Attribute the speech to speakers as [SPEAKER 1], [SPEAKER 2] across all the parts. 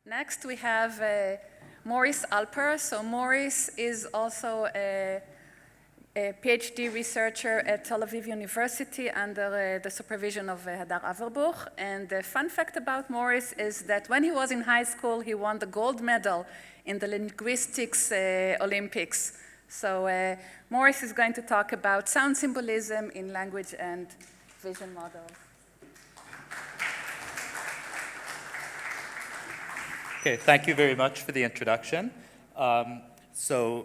[SPEAKER 1] Next, we have Maurice Alper. So Maurice is also a PhD researcher at Tel Aviv University under the supervision of Hadar Averbuch. And the fun fact about Maurice is that when he was in high school, he won the gold medal in the linguistics Olympics. So Maurice is going to talk about sound symbolism in language and vision models.
[SPEAKER 2] Okay, thank you very much for the introduction. So,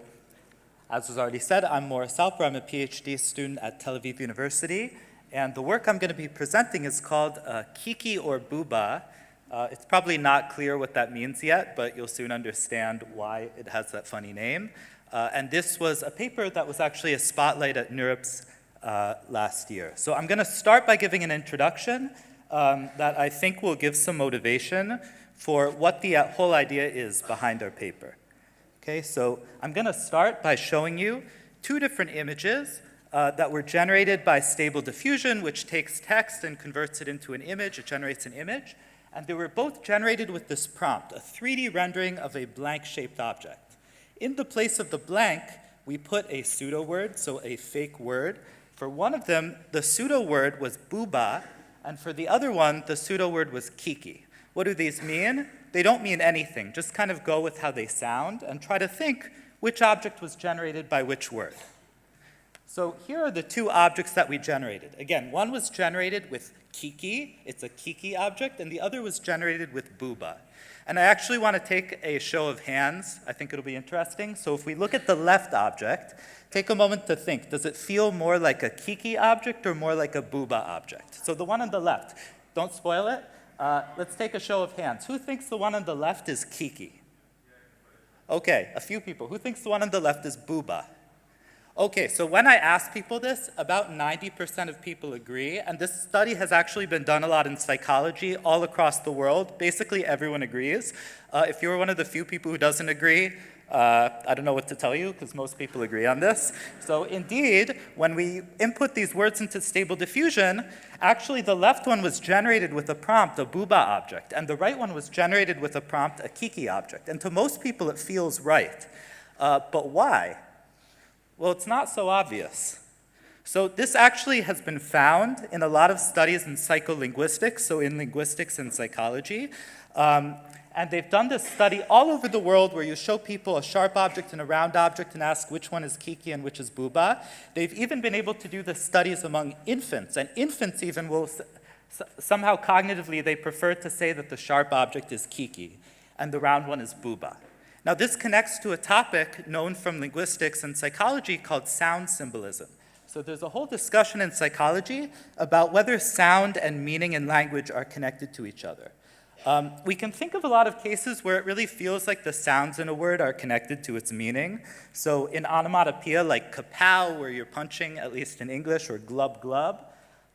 [SPEAKER 2] as was already said, I'm Maurice Alper. I'm a PhD student at Tel Aviv University, and the work I'm going to be presenting is called Kiki or Bouba. It's probably not clear what that means yet, but you'll soon understand why it has that funny name. And this was a paper that was actually a spotlight at NeurIPS last year. So I'm going to start by giving an introduction that I think will give some motivation for what the whole idea is behind our paper. Okay, so I'm going to start by showing you two different images that were generated by Stable Diffusion, which takes text and converts it into an image. It generates an image. And they were both generated with this prompt, a 3D rendering of a blank-shaped object. In the place of the blank, we put a pseudo word, so a fake word. For one of them, the pseudo word was Bouba, and for the other one, the pseudo word was Kiki. What do these mean? They don't mean anything. Just kind of go with how they sound and try to think which object was generated by which word. So here are the two objects that we generated. Again, one was generated with Kiki. It's a Kiki object, and the other was generated with Bouba. And I actually want to take a show of hands. I think it'll be interesting. So if we look at the left object, take a moment to think. Does it feel more like a Kiki object or more like a Bouba object? So the one on the left, don't spoil it. Let's take a show of hands. Who thinks the one on the left is Kiki? Okay, a few people. Who thinks the one on the left is Bouba? Okay, so when I ask people this, about 90% of people agree, and this study has actually been done a lot in psychology all across the world. Basically, everyone agrees. If you're one of the few people who doesn't agree, I don't know what to tell you, because most people agree on this. So indeed, when we input these words into Stable Diffusion, actually the left one was generated with a prompt, a Bouba object, and the right one was generated with a prompt, a Kiki object. And to most people, it feels right. But why? Well, it's not so obvious. So this actually has been found in a lot of studies in psycholinguistics, so in linguistics and psychology. And they've done this study all over the world where you show people a sharp object and a round object and ask which one is Kiki and which is Bouba. They've even been able to do the studies among infants, and infants even will somehow cognitively they prefer to say that the sharp object is Kiki and the round one is Bouba. Now this connects to a topic known from linguistics and psychology called sound symbolism. So there's a whole discussion in psychology about whether sound and meaning in language are connected to each other. We can think of a lot of cases where it really feels like the sounds in a word are connected to its meaning. So in onomatopoeia like kapow, where you're punching, at least in English, or glub glub,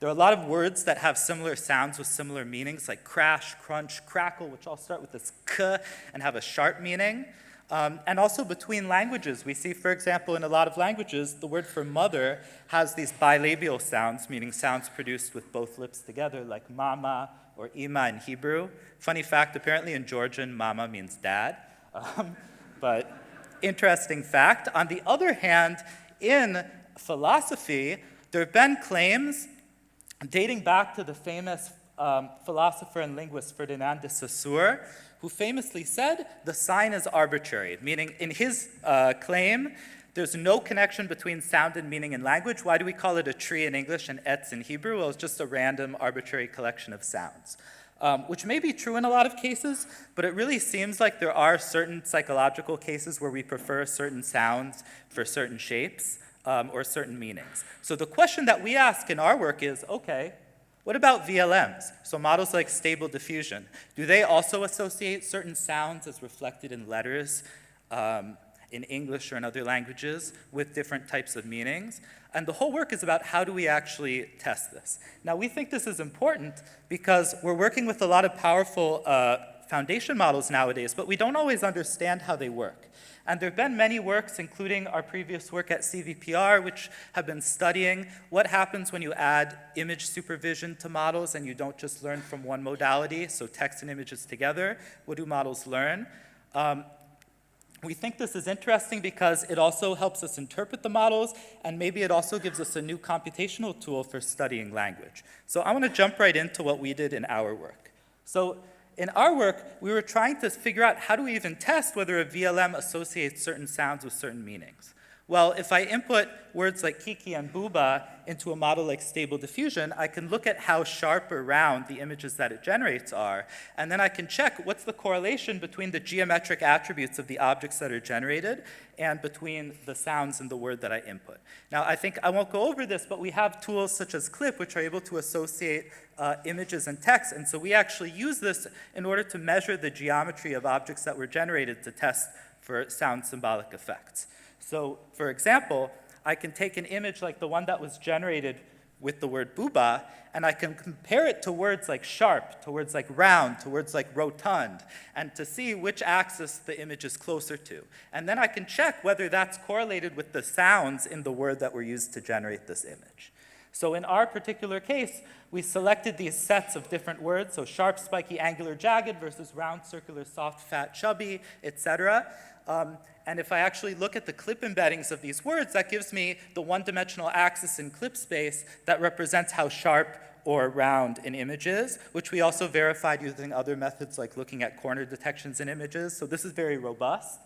[SPEAKER 2] there are a lot of words that have similar sounds with similar meanings, like crash, crunch, crackle, which all start with this k and have a sharp meaning. And also between languages, we see, for example, in a lot of languages, the word for mother has these bilabial sounds, meaning sounds produced with both lips together, like mama or ima in Hebrew. Funny fact, apparently in Georgian, mama means dad. But interesting fact. On the other hand, in philosophy, there have been claims dating back to the famous philosopher and linguist Ferdinand de Saussure, who famously said, the sign is arbitrary, meaning in his claim, there's no connection between sound and meaning in language. Why do we call it a tree in English and etz in Hebrew? Well, it's just a random, arbitrary collection of sounds, which may be true in a lot of cases, but it really seems like there are certain psychological cases where we prefer certain sounds for certain shapes or certain meanings. So the question that we ask in our work is, okay, what about VLMs? So models like Stable Diffusion. Do they also associate certain sounds as reflected in letters in English or in other languages with different types of meanings? And the whole work is about how do we actually test this. Now we think this is important because we're working with a lot of powerful foundation models nowadays, but we don't always understand how they work. And there have been many works, including our previous work at CVPR, which have been studying what happens when you add image supervision to models and you don't just learn from one modality, so text and images together. What do models learn? We think this is interesting because it also helps us interpret the models, and maybe it also gives us a new computational tool for studying language. So I want to jump right into what we did in our work. So in our work, we were trying to figure out how do we even test whether a VLM associates certain sounds with certain meanings. Well, if I input words like Kiki and Bouba into a model like Stable Diffusion, I can look at how sharp or round the images that it generates are, and then I can check what's the correlation between the geometric attributes of the objects that are generated and between the sounds and the word that I input. Now, I think I won't go over this, but we have tools such as Clip, which are able to associate images and text, and so we actually use this in order to measure the geometry of objects that were generated to test for sound symbolic effects. So, for example, I can take an image like the one that was generated with the word Bouba, and I can compare it to words like sharp, to words like round, to words like rotund, and to see which axis the image is closer to. And then I can check whether that's correlated with the sounds in the word that were used to generate this image. So in our particular case, we selected these sets of different words, so sharp, spiky, angular, jagged versus round, circular, soft, fat, chubby, etc. And if I actually look at the clip embeddings of these words, that gives me the one-dimensional axis in clip space that represents how sharp or round an image is, which we also verified using other methods like looking at corner detections in images. So this is very robust.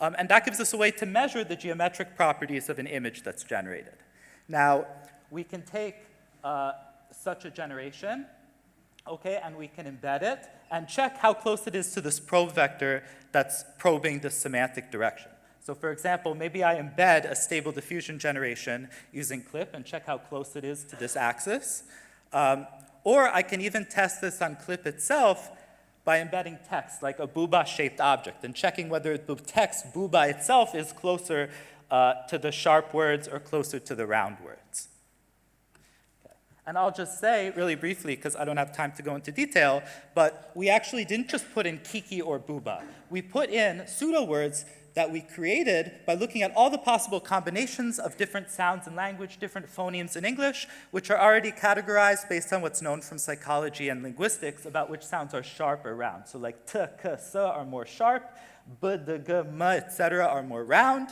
[SPEAKER 2] And that gives us a way to measure the geometric properties of an image that's generated. Now, we can take such a generation, okay, and we can embed it and check how close it is to this probe vector that's probing the semantic direction. So for example, maybe I embed a stable diffusion generation using Clip and check how close it is to this axis. Or I can even test this on Clip itself by embedding text, like a Bouba-shaped object, and checking whether the text Bouba itself is closer to the sharp words or closer to the round words. And I'll just say really briefly, because I don't have time to go into detail, but we actually didn't just put in Kiki or Bouba. We put in pseudo words that we created by looking at all the possible combinations of different sounds in language, different phonemes in English, which are already categorized based on what's known from psychology and linguistics about which sounds are sharp or round. So like t, k, s are more sharp, b, d, g, m, etc. are more round.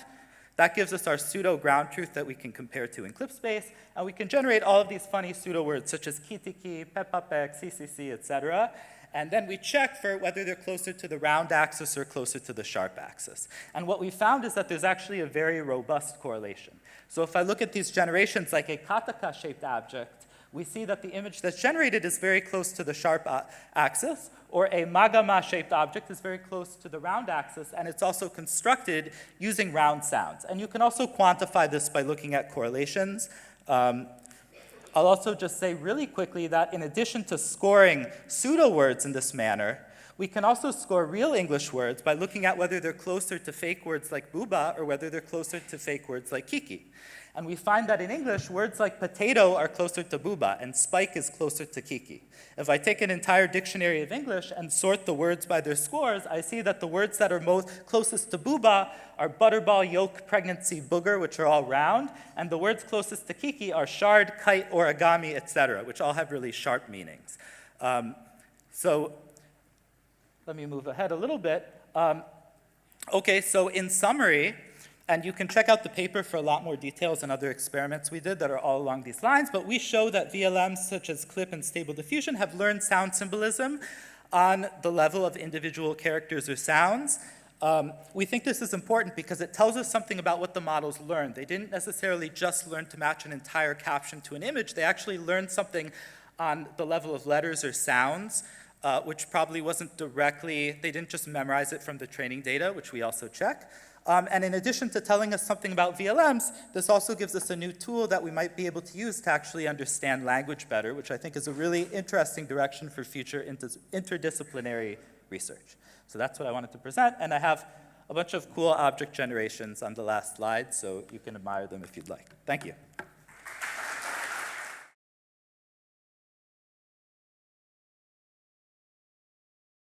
[SPEAKER 2] That gives us our pseudo ground truth that we can compare to in clip space, and we can generate all of these funny pseudo words such as kitiki, pepapek, ccc, etc. And then we check for whether they're closer to the round axis or closer to the sharp axis. And what we found is that there's actually a very robust correlation. So if I look at these generations like a kataka-shaped object, we see that the image that's generated is very close to the sharp axis, or a magama-shaped object is very close to the round axis, and it's also constructed using round sounds. And you can also quantify this by looking at correlations. I'll also just say really quickly that in addition to scoring pseudo words in this manner, we can also score real English words by looking at whether they're closer to fake words like Bouba or whether they're closer to fake words like Kiki. And we find that in English, words like potato are closer to Bouba and spike is closer to Kiki. If I take an entire dictionary of English and sort the words by their scores, I see that the words that are most closest to Bouba are butterball, yolk, pregnancy, booger, which are all round, and the words closest to Kiki are shard, kite, origami, etc., which all have really sharp meanings. So let me move ahead a little bit. Okay, so in summary, and you can check out the paper for a lot more details and other experiments we did that are all along these lines, but we show that VLMs such as Clip and Stable Diffusion have learned sound symbolism on the level of individual characters or sounds. We think this is important because it tells us something about what the models learned. They didn't necessarily just learn to match an entire caption to an image. They actually learned something on the level of letters or sounds, which probably wasn't directly, they didn't just memorize it from the training data, which we also check. And in addition to telling us something about VLMs, this also gives us a new tool that we might be able to use to actually understand language better, which I think is a really interesting direction for future interdisciplinary research. So that's what I wanted to present, and I have a bunch of cool object generations on the last slide, so you can admire them if you'd like. Thank you.